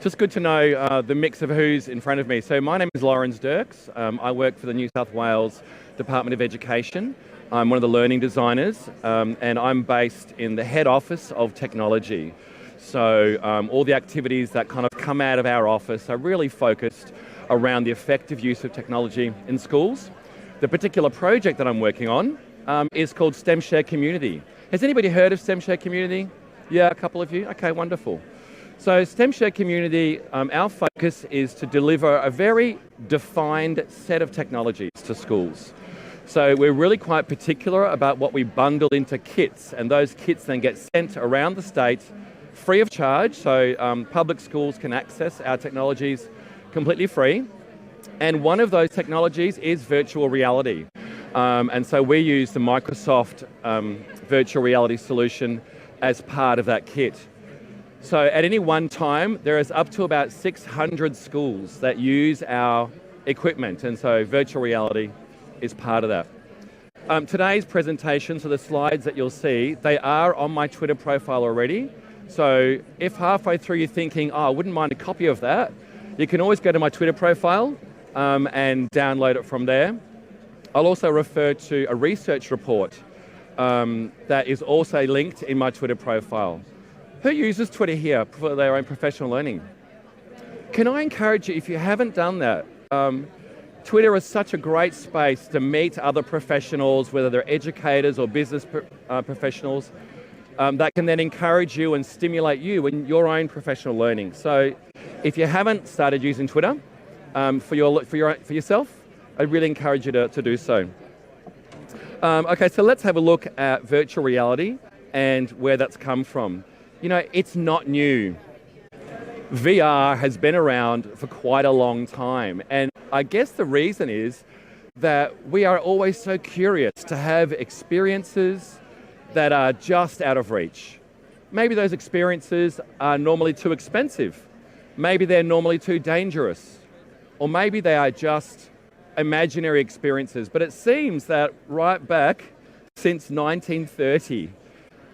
Just good to know the mix of who's in front of me. So my name is Lawrence Dirks. I work for the New South Wales Department of Education. I'm one of the learning designers, and I'm based in the head office of technology. So all the activities that kind of come out of our office are really focused around the effective use of technology in schools. The particular project that I'm working on is called STEM Share Community. Has anybody heard of STEM Share Community? Yeah, a couple of you? Okay, wonderful. So STEM Share Community, our focus is to deliver a very defined set of technologies to schools. So we're really quite particular about what we bundle into kits, and those kits then get sent around the state free of charge, so public schools can access our technologies completely free. And one of those technologies is virtual reality. And so we use the Microsoft virtual reality solution as part of that kit. So at any one time, there is up to about 600 schools that use our equipment, and so virtual reality is part of that. Today's presentation, so the slides that you'll see, they are on my Twitter profile already. So if halfway through you're thinking, oh, I wouldn't mind a copy of that, you can always go to my Twitter profile and download it from there. I'll also refer to a research report that is also linked in my Twitter profile. Who uses Twitter here for their own professional learning? Can I encourage you, if you haven't done that, Twitter is such a great space to meet other professionals, whether they're educators or business professionals, that can then encourage you and stimulate you in your own professional learning. So if you haven't started using Twitter for yourself, I'd really encourage you to do so. Okay, so let's have a look at virtual reality and where that's come from. You know, it's not new. VR has been around for quite a long time, and I guess the reason is that we are always so curious to have experiences that are just out of reach. Maybe those experiences are normally too expensive. Maybe they're normally too dangerous. Or maybe they are just imaginary experiences. But it seems that right back since 1930,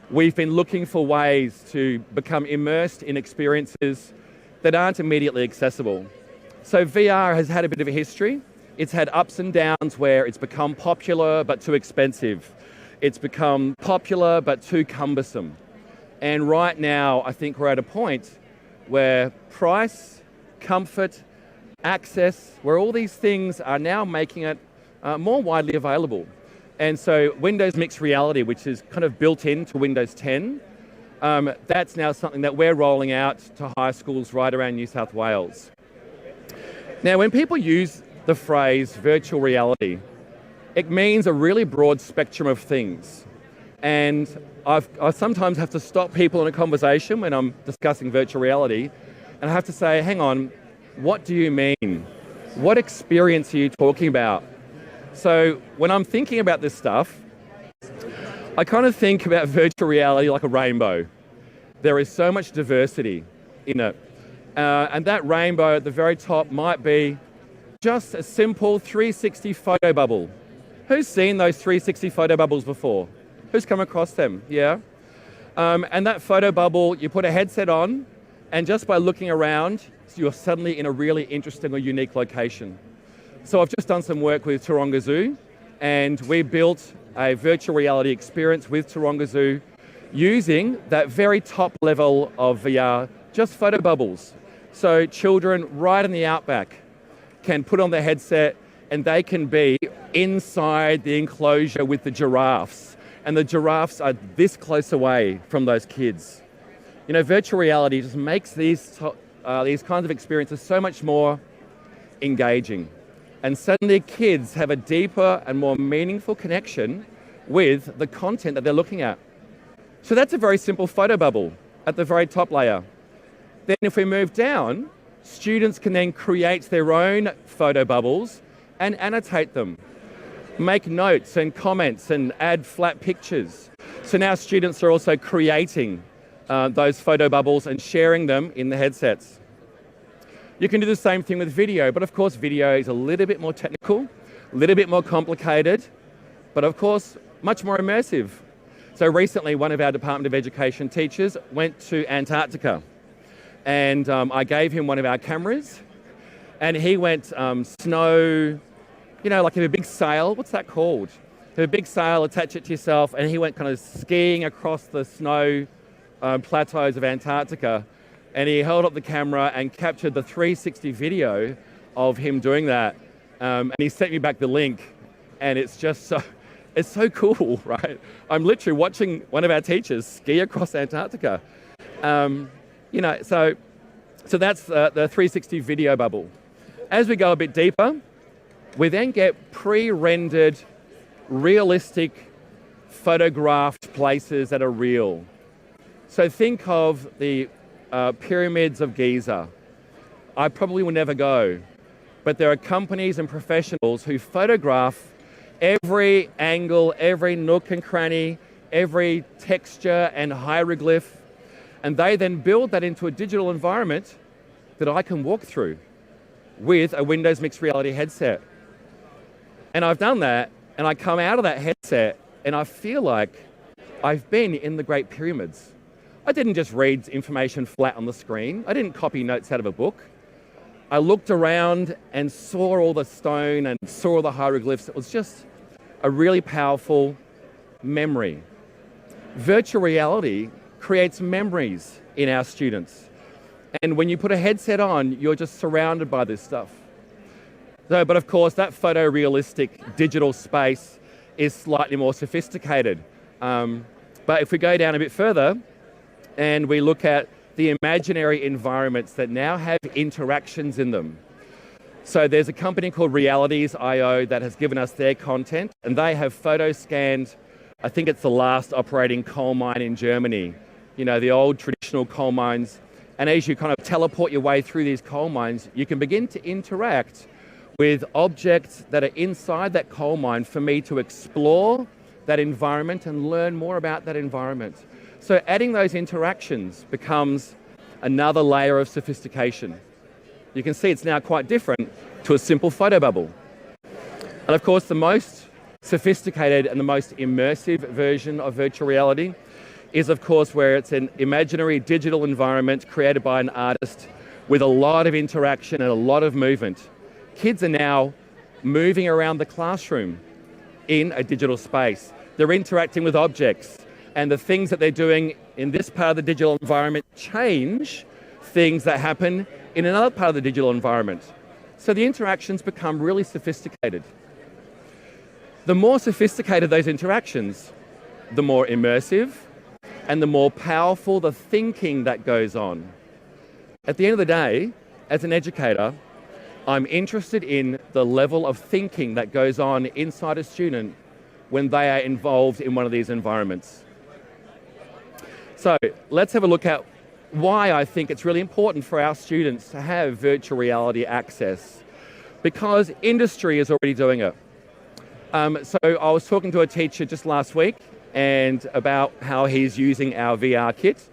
we've been looking for ways to become immersed in experiences that aren't immediately accessible. So VR has had a bit of a history. It's had ups and downs where it's become popular but too expensive. It's become popular but too cumbersome. And right now, I think we're at a point where price, comfort, access, where all these things are now making it more widely available. And so Windows Mixed Reality, which is kind of built into Windows 10, that's now something that we're rolling out to high schools right around New South Wales. Now, when people use the phrase virtual reality, it means a really broad spectrum of things. And I sometimes have to stop people in a conversation when I'm discussing virtual reality, and I have to say, hang on, what do you mean? What experience are you talking about? So when I'm thinking about this stuff, I kind of think about virtual reality like a rainbow. There is so much diversity in it. And that rainbow at the very top might be just a simple 360 photo bubble. Who's seen those 360 photo bubbles before? Who's come across them? Yeah? And that photo bubble, you put a headset on, and just by looking around, you're suddenly in a really interesting or unique location. So I've just done some work with Taronga Zoo, and we built a virtual reality experience with Taronga Zoo using that very top level of VR, just photo bubbles. So children right in the outback can put on their headset and they can be inside the enclosure with the giraffes. And the giraffes are this close away from those kids. You know, virtual reality just makes these kinds of experiences so much more engaging. And suddenly kids have a deeper and more meaningful connection with the content that they're looking at. So that's a very simple photo bubble at the very top layer. Then if we move down, students can then create their own photo bubbles and annotate them, make notes and comments and add flat pictures. So now students are also creating those photo bubbles and sharing them in the headsets. You can do the same thing with video, but of course video is a little bit more technical, a little bit more complicated, but of course much more immersive. So recently one of our Department of Education teachers went to Antarctica and I gave him one of our cameras, and he went snow, you know, like in a big sail. What's that called? Have a big sail, attach it to yourself, and he went kind of skiing across the snow plateaus of Antarctica, and he held up the camera and captured the 360 video of him doing that, and he sent me back the link, and it's just so, it's so cool, right? I'm literally watching one of our teachers ski across Antarctica. You know, so that's the 360 video bubble. As we go a bit deeper, we then get pre-rendered, realistic, photographed places that are real. So think of the pyramids of Giza. I probably will never go, but there are companies and professionals who photograph every angle, every nook and cranny, every texture and hieroglyph, and they then build that into a digital environment that I can walk through with a Windows mixed reality headset. And I've done that, and I come out of that headset and I feel like I've been in the Great Pyramids. I didn't just read information flat on the screen. I didn't copy notes out of a book. I looked around and saw all the stone and saw all the hieroglyphs. It was just a really powerful memory. Virtual reality creates memories in our students. And when you put a headset on, you're just surrounded by this stuff. So, but of course, that photorealistic digital space is slightly more sophisticated. But if we go down a bit further and we look at the imaginary environments that now have interactions in them. So there's a company called Realities.io that has given us their content, and they have photo scanned, I think it's the last operating coal mine in Germany, you know, the old traditional coal mines. And as you kind of teleport your way through these coal mines, you can begin to interact with objects that are inside that coal mine for me to explore that environment and learn more about that environment. So adding those interactions becomes another layer of sophistication. You can see it's now quite different to a simple photo bubble. And of course, the most sophisticated and the most immersive version of virtual reality is, of course, where it's an imaginary digital environment created by an artist with a lot of interaction and a lot of movement. Kids are now moving around the classroom in a digital space. They're interacting with objects, and the things that they're doing in this part of the digital environment change things that happen in another part of the digital environment. So the interactions become really sophisticated. The more sophisticated those interactions, the more immersive and the more powerful the thinking that goes on. At the end of the day, as an educator, I'm interested in the level of thinking that goes on inside a student when they are involved in one of these environments. So let's have a look at why I think it's really important for our students to have virtual reality access, because industry is already doing it. So I was talking to a teacher just last week and about how he's using our VR kit,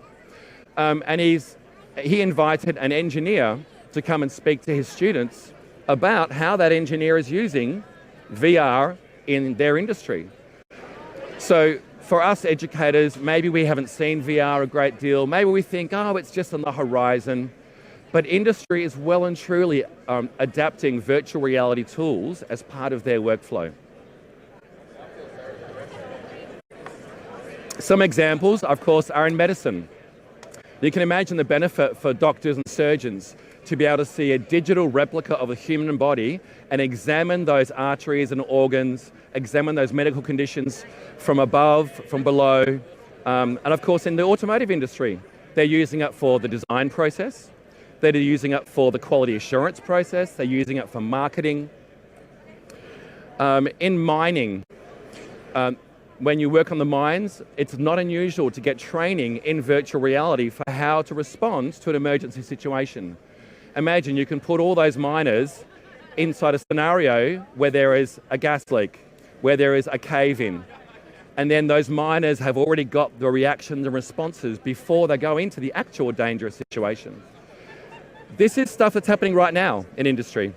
and he invited an engineer to come and speak to his students about how that engineer is using VR in their industry. So for us educators, maybe we haven't seen VR a great deal. Maybe we think, oh, it's just on the horizon. But industry is well and truly adapting virtual reality tools as part of their workflow. Some examples, of course, are in medicine. You can imagine the benefit for doctors and surgeons to be able to see a digital replica of a human body and examine those arteries and organs, examine those medical conditions from above, from below. And of course, in the automotive industry, they're using it for the design process. They're using it for the quality assurance process. They're using it for marketing. In mining, when you work on the mines, it's not unusual to get training in virtual reality for how to respond to an emergency situation. Imagine you can put all those miners inside a scenario where there is a gas leak, where there is a cave-in, and then those miners have already got the reactions and responses before they go into the actual dangerous situation. This is stuff that's happening right now in industry,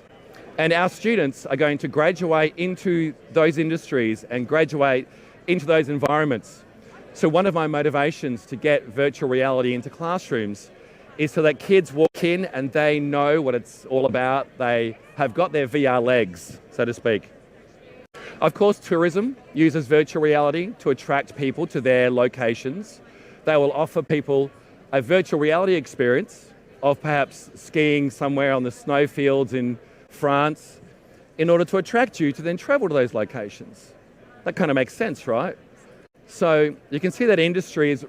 and our students are going to graduate into those industries and graduate into those environments. So one of my motivations to get virtual reality into classrooms is so that kids walk in and they know what it's all about. They have got their VR legs, so to speak. Of course, tourism uses virtual reality to attract people to their locations. They will offer people a virtual reality experience of perhaps skiing somewhere on the snowfields in France in order to attract you to then travel to those locations. That kind of makes sense, right? So you can see that industry is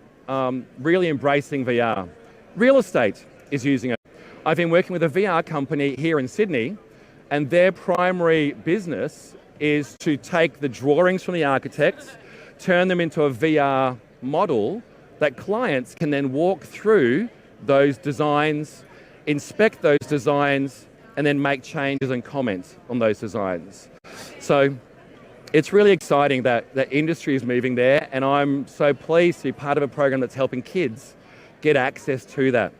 really embracing VR. Real estate is using it. I've been working with a VR company here in Sydney, and their primary business is to take the drawings from the architects, turn them into a VR model that clients can then walk through those designs, inspect those designs, and then make changes and comments on those designs. So it's really exciting that the industry is moving there, and I'm so pleased to be part of a program that's helping kids get access to that.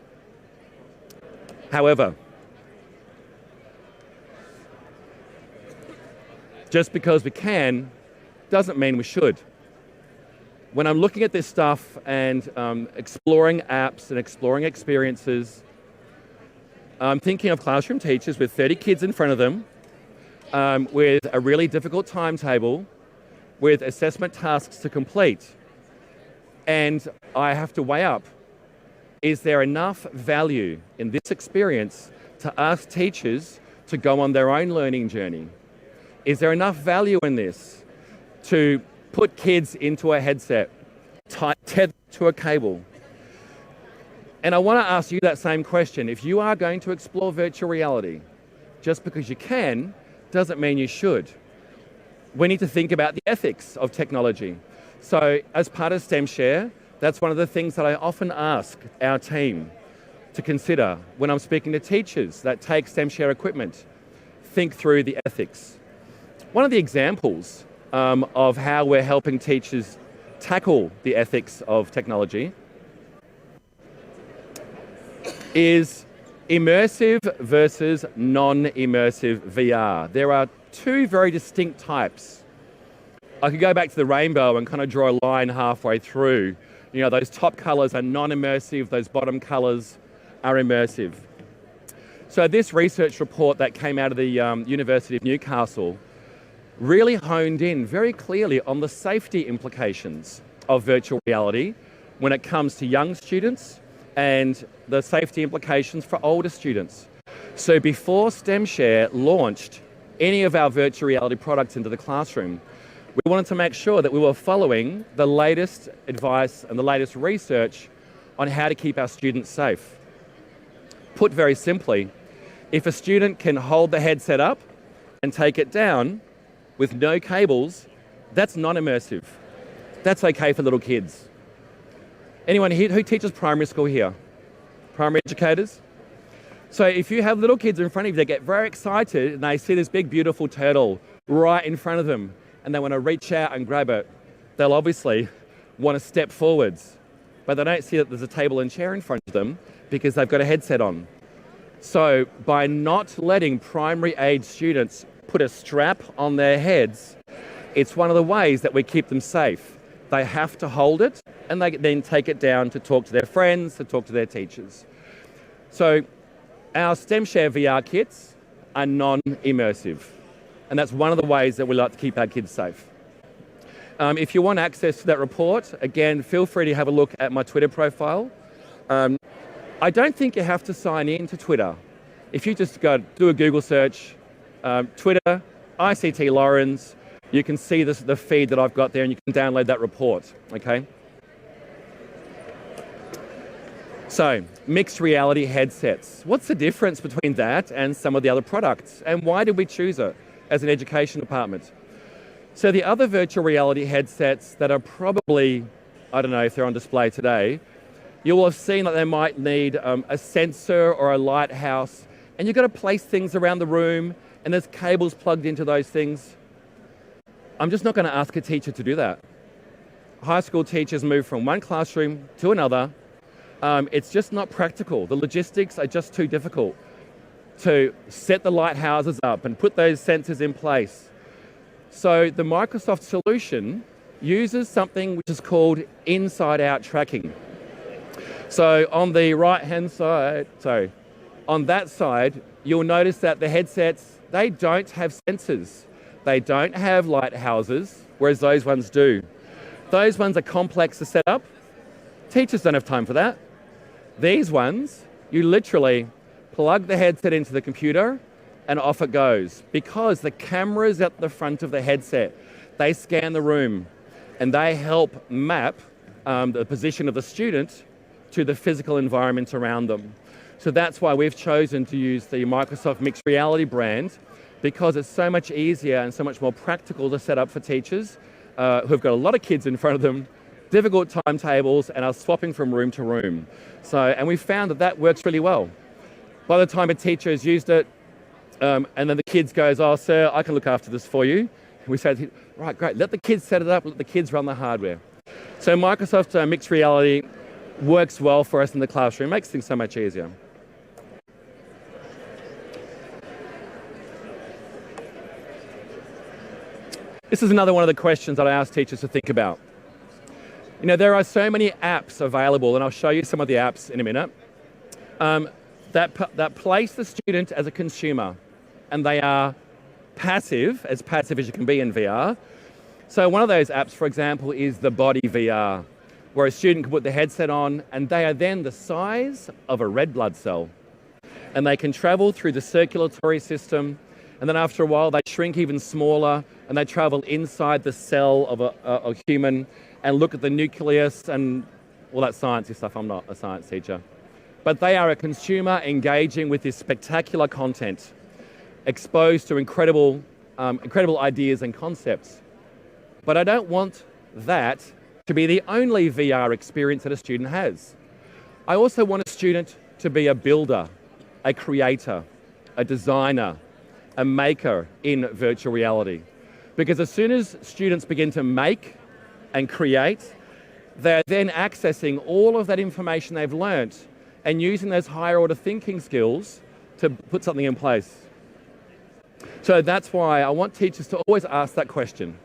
However, just because we can doesn't mean we should. When I'm looking at this stuff and exploring apps and exploring experiences, I'm thinking of classroom teachers with 30 kids in front of them, with a really difficult timetable, with assessment tasks to complete. And I have to weigh up, is there enough value in this experience to ask teachers to go on their own learning journey? Is there enough value in this to put kids into a headset, tethered to a cable? And I want to ask you that same question. If you are going to explore virtual reality, just because you can, doesn't mean you should. We need to think about the ethics of technology. So as part of STEMshare, that's one of the things that I often ask our team to consider when I'm speaking to teachers that take STEMshare equipment. Think through the ethics. One of the examples of how we're helping teachers tackle the ethics of technology is immersive versus non-immersive VR. There are two very distinct types. I could go back to the rainbow and kind of draw a line halfway through. You know, those top colours are non-immersive, those bottom colours are immersive. So this research report that came out of the University of Newcastle really honed in very clearly on the safety implications of virtual reality when it comes to young students and the safety implications for older students. So before STEMshare launched any of our virtual reality products into the classroom, we wanted to make sure that we were following the latest advice and the latest research on how to keep our students safe. Put very simply, if a student can hold the headset up and take it down with no cables, that's non-immersive. That's okay for little kids. Anyone here who teaches primary school here? Primary educators? So if you have little kids in front of you, they get very excited and they see this big, beautiful turtle right in front of them and they want to reach out and grab it. They'll obviously want to step forwards, but they don't see that there's a table and chair in front of them because they've got a headset on. So by not letting primary age students put a strap on their heads, it's one of the ways that we keep them safe. They have to hold it and they then take it down to talk to their friends, to talk to their teachers. So our STEMshare VR kits are non-immersive, and that's one of the ways that we like to keep our kids safe. If you want access to that report, again, feel free to have a look at my Twitter profile. I don't think you have to sign in to Twitter. If you just go do a Google search, Twitter, ICT Lawrence, you can see the feed that I've got there and you can download that report, okay? So, mixed reality headsets. What's the difference between that and some of the other products? And why did we choose it as an education department? So the other virtual reality headsets that are probably, I don't know if they're on display today, you will have seen that they might need a sensor or a lighthouse, and you've got to place things around the room, and there's cables plugged into those things. I'm just not going to ask a teacher to do that. High school teachers move from one classroom to another. It's just not practical. The logistics are just too difficult to set the lighthouses up and put those sensors in place. So the Microsoft solution uses something which is called inside-out tracking. So on the right-hand side, on that side, you'll notice that the headsets, they don't have sensors. They don't have lighthouses, whereas those ones do. Those ones are complex to set up. Teachers don't have time for that. These ones, you literally plug the headset into the computer and off it goes, because the cameras at the front of the headset, they scan the room and they help map the position of the student to the physical environment around them. So that's why we've chosen to use the Microsoft Mixed Reality brand, because it's so much easier and so much more practical to set up for teachers who've got a lot of kids in front of them, difficult timetables, and are swapping from room to room. And we found that that works really well. By the time a teacher has used it, and then the kids goes, "Oh, sir, I can look after this for you." We say, "Right, great, let the kids set it up, let the kids run the hardware." So Microsoft Mixed Reality works well for us in the classroom, makes things so much easier. This is another one of the questions that I ask teachers to think about. You know, there are so many apps available, and I'll show you some of the apps in a minute, that place the student as a consumer, and they are passive as you can be in VR. So one of those apps, for example, is the Body VR, where a student can put the headset on, and they are then the size of a red blood cell. And they can travel through the circulatory system, and then after a while they shrink even smaller, and they travel inside the cell of a human and look at the nucleus and all that sciencey stuff. I'm not a science teacher. But they are a consumer engaging with this spectacular content, exposed to incredible ideas and concepts. But I don't want that to be the only VR experience that a student has. I also want a student to be a builder, a creator, a designer, a maker in virtual reality. Because as soon as students begin to make and create, they're then accessing all of that information they've learnt and using those higher order thinking skills to put something in place. So that's why I want teachers to always ask that question: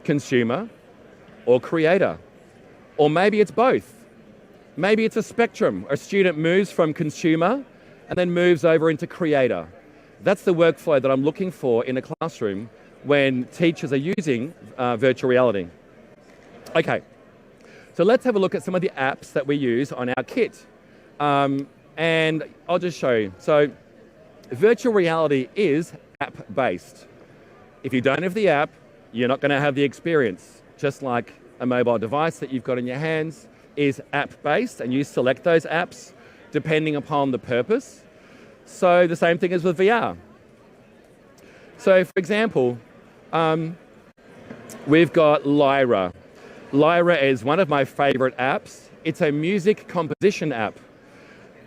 consumer or creator? Or maybe it's both. Maybe it's a spectrum. A student moves from consumer and then moves over into creator. That's the workflow that I'm looking for in a classroom when teachers are using virtual reality. Okay, so let's have a look at some of the apps that we use on our kit. And I'll just show you. So virtual reality is app-based. If you don't have the app, you're not going to have the experience. Just like a mobile device that you've got in your hands is app-based, and you select those apps depending upon the purpose. So the same thing as with VR. So for example, we've got Lyra. Lyra is one of my favorite apps. It's a music composition app.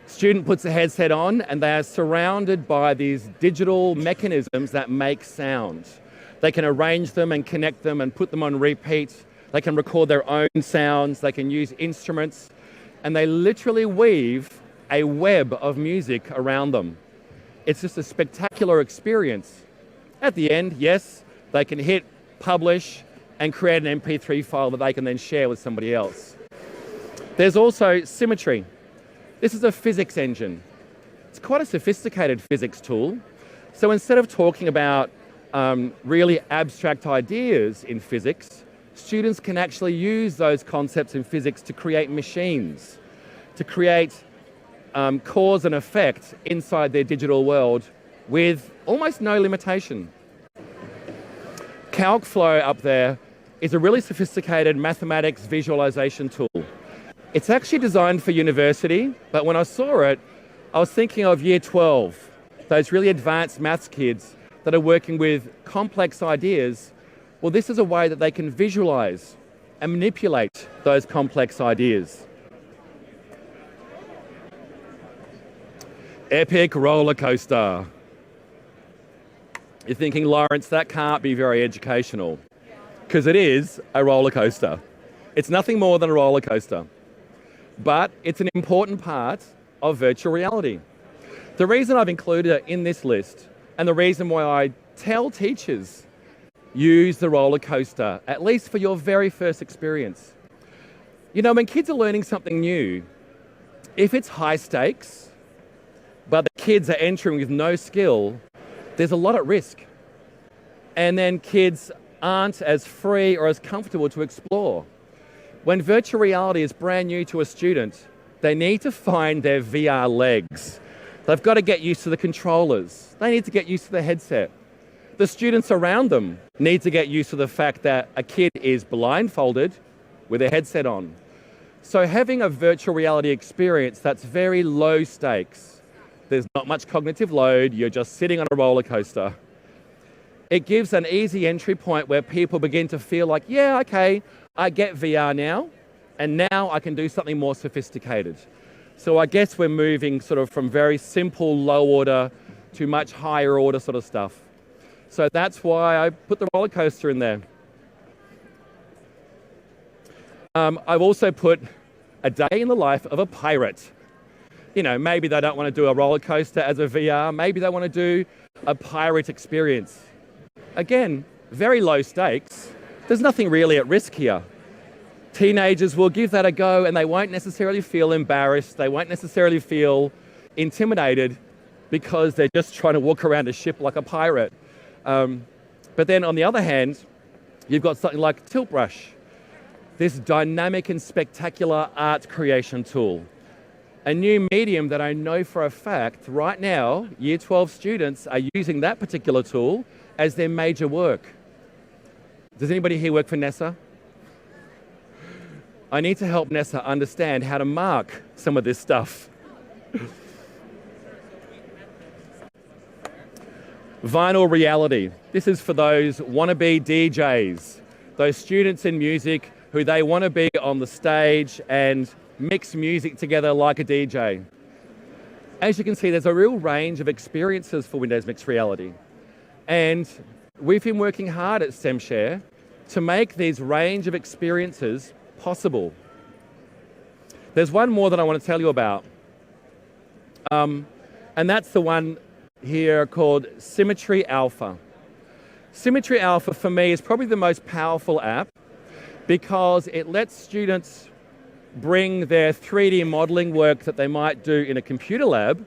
Student puts a headset on and they are surrounded by these digital mechanisms that make sound. They can arrange them and connect them and put them on repeat. They can record their own sounds. They can use instruments, and they literally weave a web of music around them. It's just a spectacular experience. At the end, yes, they can hit publish and create an MP3 file that they can then share with somebody else. There's also Symmetry. This is a physics engine. It's quite a sophisticated physics tool. So instead of talking about really abstract ideas in physics, students can actually use those concepts in physics to create machines, to create cause and effect inside their digital world with almost no limitation. CalcFlow up there is a really sophisticated mathematics visualization tool. It's actually designed for university, but when I saw it, I was thinking of year 12, those really advanced maths kids that are working with complex ideas. Well, this is a way that they can visualize and manipulate those complex ideas. Epic roller coaster. You're thinking, Lawrence, that can't be very educational. Because it is a roller coaster. It's nothing more than a roller coaster. But it's an important part of virtual reality. The reason I've included it in this list, and the reason why I tell teachers, use the roller coaster, at least for your very first experience. You know, when kids are learning something new, If it's high stakes, but the kids are entering with no skill, there's a lot at risk. And then kids aren't as free or as comfortable to explore. When virtual reality is brand new to a student, they need to find their VR legs. They've got to get used to the controllers. They need to get used to the headset. The students around them need to get used to the fact that a kid is blindfolded with a headset on. So having a virtual reality experience that's very low stakes, there's not much cognitive load, you're just sitting on a roller coaster. It gives an easy entry point where people begin to feel like, yeah, okay, I get VR now, and now I can do something more sophisticated. So I guess we're moving sort of from very simple, low order to much higher order sort of stuff. So that's why I put the roller coaster in there. I've also put a day in the life of a pirate. You know, maybe they don't want to do a roller coaster as a VR, maybe they want to do a pirate experience. Again, very low stakes. There's nothing really at risk here. Teenagers will give that a go and they won't necessarily feel embarrassed, they won't necessarily feel intimidated because they're just trying to walk around a ship like a pirate. But then on the other hand, you've got something like Tilt Brush, this dynamic and spectacular art creation tool. A new medium that I know for a fact right now, Year 12 students are using that particular tool as their major work. Does anybody here work for NASA? I need to help NASA understand how to mark some of this stuff. Vinyl reality. This is for those wannabe DJs, those students in music who they want to be on the stage and mix music together like a DJ. As you can see, there's a real range of experiences for Windows Mixed Reality. And we've been working hard at StemShare to make these range of experiences possible. There's one more that I want to tell you about. And that's the one here called Symmetry Alpha. Symmetry Alpha for me is probably the most powerful app because it lets students bring their 3D modeling work that they might do in a computer lab.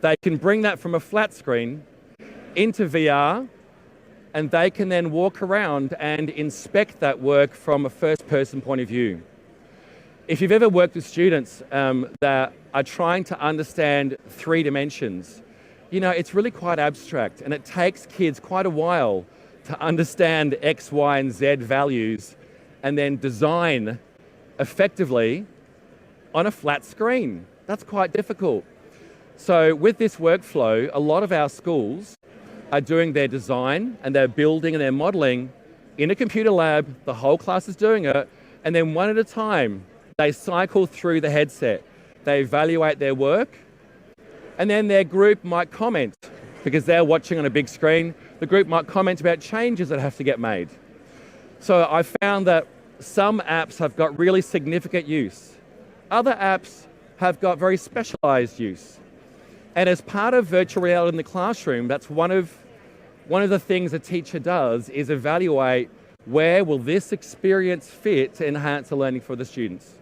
They can bring that from a flat screen into VR and they can then walk around and inspect that work from a first-person point of view. If you've ever worked with students that are trying to understand 3 dimensions, you know, it's really quite abstract and it takes kids quite a while to understand X, Y, and Z values and then design effectively on a flat screen. That's quite difficult. So with this workflow, a lot of our schools are doing their design and their building and their modeling in a computer lab. The whole class is doing it. And then one at a time, they cycle through the headset. They evaluate their work. And then their group might comment because they're watching on a big screen. The group might comment about changes that have to get made. So I found that some apps have got really significant use. Other apps have got very specialized use. And as part of virtual reality in the classroom, that's one of the things a teacher does is evaluate where will this experience fit to enhance the learning for the students.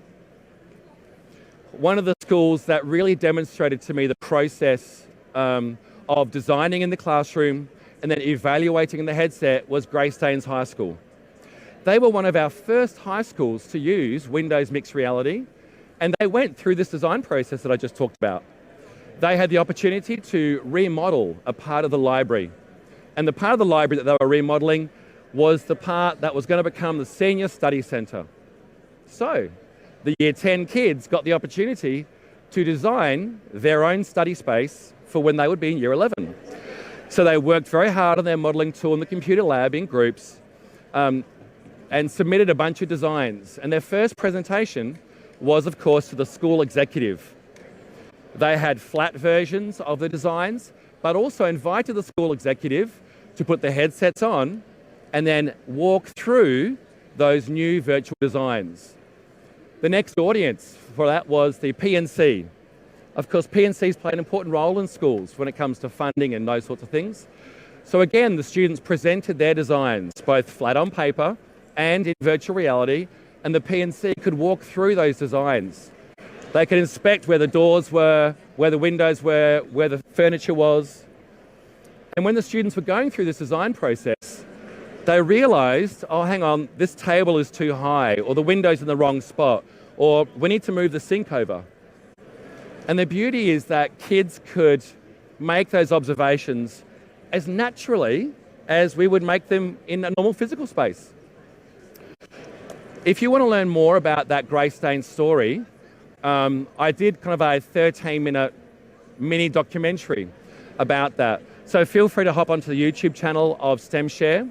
One of the schools that really demonstrated to me the process of designing in the classroom and then evaluating in the headset was Greystanes High School. They were one of our first high schools to use Windows Mixed Reality, and they went through this design process that I just talked about. They had the opportunity to remodel a part of the library. And the part of the library that they were remodeling was the part that was going to become the senior study centre. So the Year 10 kids got the opportunity to design their own study space for when they would be in Year 11. So they worked very hard on their modelling tool in the computer lab in groups and submitted a bunch of designs. And their first presentation was, of course, to the school executive. They had flat versions of the designs, but also invited the school executive to put the headsets on and then walk through those new virtual designs. The next audience for that was the PNC. Of course, PNCs play an important role in schools when it comes to funding and those sorts of things. So again, the students presented their designs, both flat on paper and in virtual reality, and the PNC could walk through those designs. They could inspect where the doors were, where the windows were, where the furniture was. And when the students were going through this design process, they realized, oh, hang on, this table is too high, or the window's in the wrong spot, or we need to move the sink over. And the beauty is that kids could make those observations as naturally as we would make them in a normal physical space. If you want to learn more about that grey stain story, I did kind of a 13-minute mini documentary about that. So feel free to hop onto the YouTube channel of STEMshare,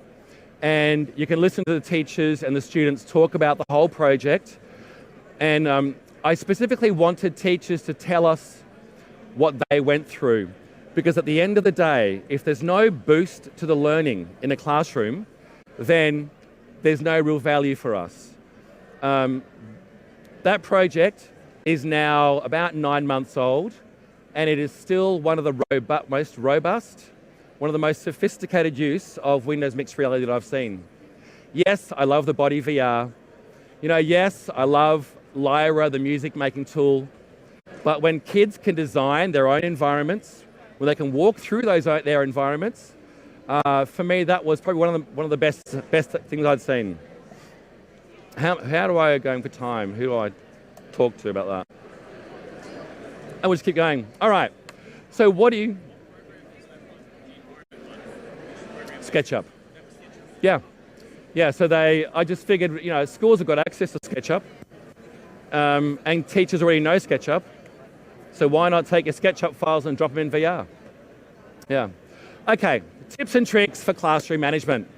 and you can listen to the teachers and the students talk about the whole project. And I specifically wanted teachers to tell us what they went through, because at the end of the day, if there's no boost to the learning in a classroom, then there's no real value for us. That project is now about 9 months old, and it is still one of the most robust, one of the most sophisticated use of Windows mixed reality that I've seen. Yes, I love the body VR. Yes, I love Lyra, the music making tool. But when kids can design their own environments, when they can walk through their environments, for me that was probably one of the best things I'd seen. How do I go for time? Who do I talk to about that? And we'll just keep going. All right. So what do you... SketchUp. Yeah, so I just figured, schools have got access to SketchUp, and teachers already know SketchUp, so why not take your SketchUp files and drop them in VR? Yeah. Okay, tips and tricks for classroom management.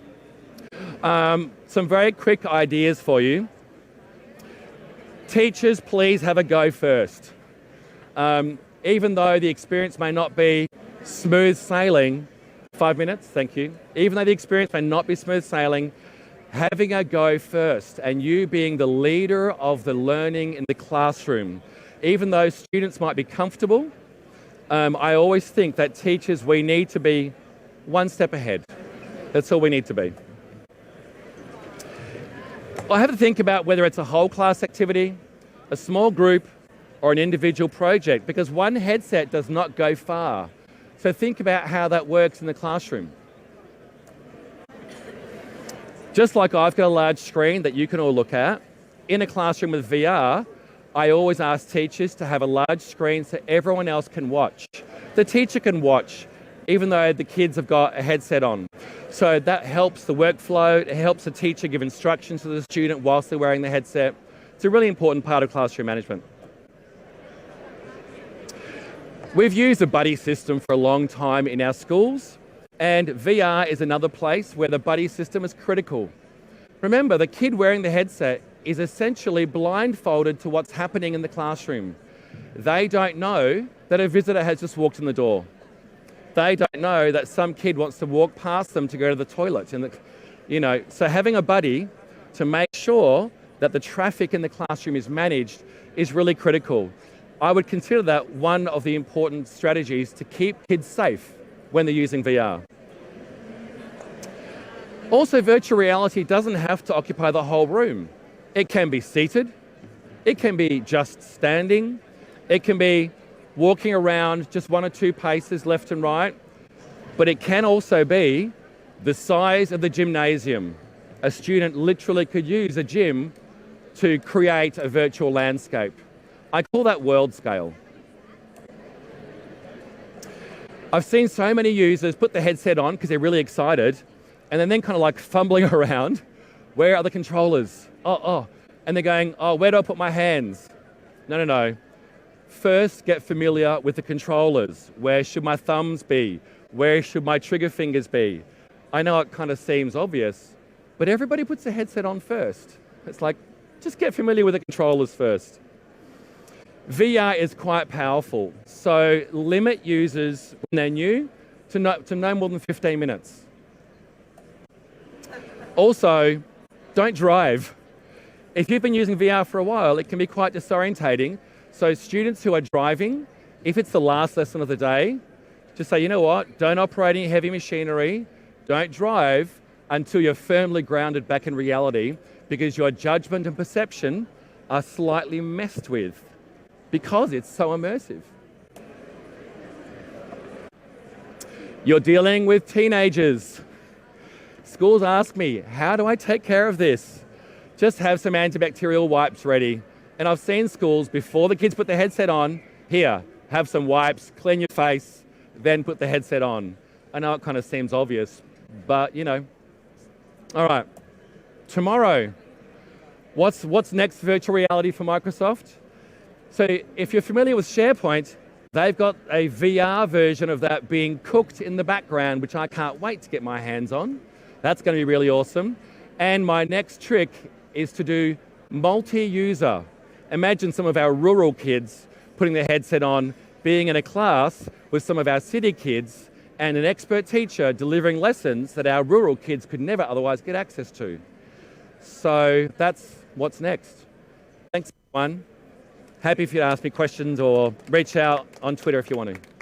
Some very quick ideas for you. Teachers, please have a go first. Even though the experience may not be smooth sailing, 5 minutes, thank you. Even though the experience may not be smooth sailing, having a go first and you being the leader of the learning in the classroom, even though students might be comfortable, I always think that teachers, we need to be one step ahead. That's all we need to be. I have to think about whether it's a whole class activity, a small group, or an individual project, because one headset does not go far. So think about how that works in the classroom. Just like I've got a large screen that you can all look at, in a classroom with VR, I always ask teachers to have a large screen so everyone else can watch. The teacher can watch, even though the kids have got a headset on. So that helps the workflow, it helps the teacher give instructions to the student whilst they're wearing the headset. It's a really important part of classroom management. We've used a buddy system for a long time in our schools, and VR is another place where the buddy system is critical. Remember, the kid wearing the headset is essentially blindfolded to what's happening in the classroom. They don't know that a visitor has just walked in the door. They don't know that some kid wants to walk past them to go to the toilet. So having a buddy to make sure that the traffic in the classroom is managed is really critical. I would consider that one of the important strategies to keep kids safe when they're using VR. Also, virtual reality doesn't have to occupy the whole room. It can be seated, it can be just standing, it can be walking around just 1 or 2 paces left and right, but it can also be the size of the gymnasium. A student literally could use a gym to create a virtual landscape. I call that world scale. I've seen so many users put the headset on because they're really excited and then kind of like fumbling around. Where are the controllers? And they're going, where do I put my hands? No. First, get familiar with the controllers. Where should my thumbs be? Where should my trigger fingers be? I know it kind of seems obvious, but everybody puts the headset on first. It's like, just get familiar with the controllers first. VR is quite powerful, so limit users when they're new to no more than 15 minutes. Also, don't drive. If you've been using VR for a while, it can be quite disorientating. So students who are driving, if it's the last lesson of the day, just say, you know what, don't operate any heavy machinery, don't drive until you're firmly grounded back in reality, because your judgment and perception are slightly messed with because it's so immersive. You're dealing with teenagers. Schools ask me, how do I take care of this? Just have some antibacterial wipes ready. And I've seen schools, before the kids put the headset on, here, have some wipes, clean your face, then put the headset on. I know it kind of seems obvious, but you know. All right, tomorrow, what's next for virtual reality for Microsoft? So if you're familiar with SharePoint, they've got a VR version of that being cooked in the background, which I can't wait to get my hands on. That's going to be really awesome. And my next trick is to do multi-user. Imagine some of our rural kids putting their headset on, being in a class with some of our city kids, and an expert teacher delivering lessons that our rural kids could never otherwise get access to. So that's what's next. Thanks, everyone. Happy if you ask me questions or reach out on Twitter if you want to.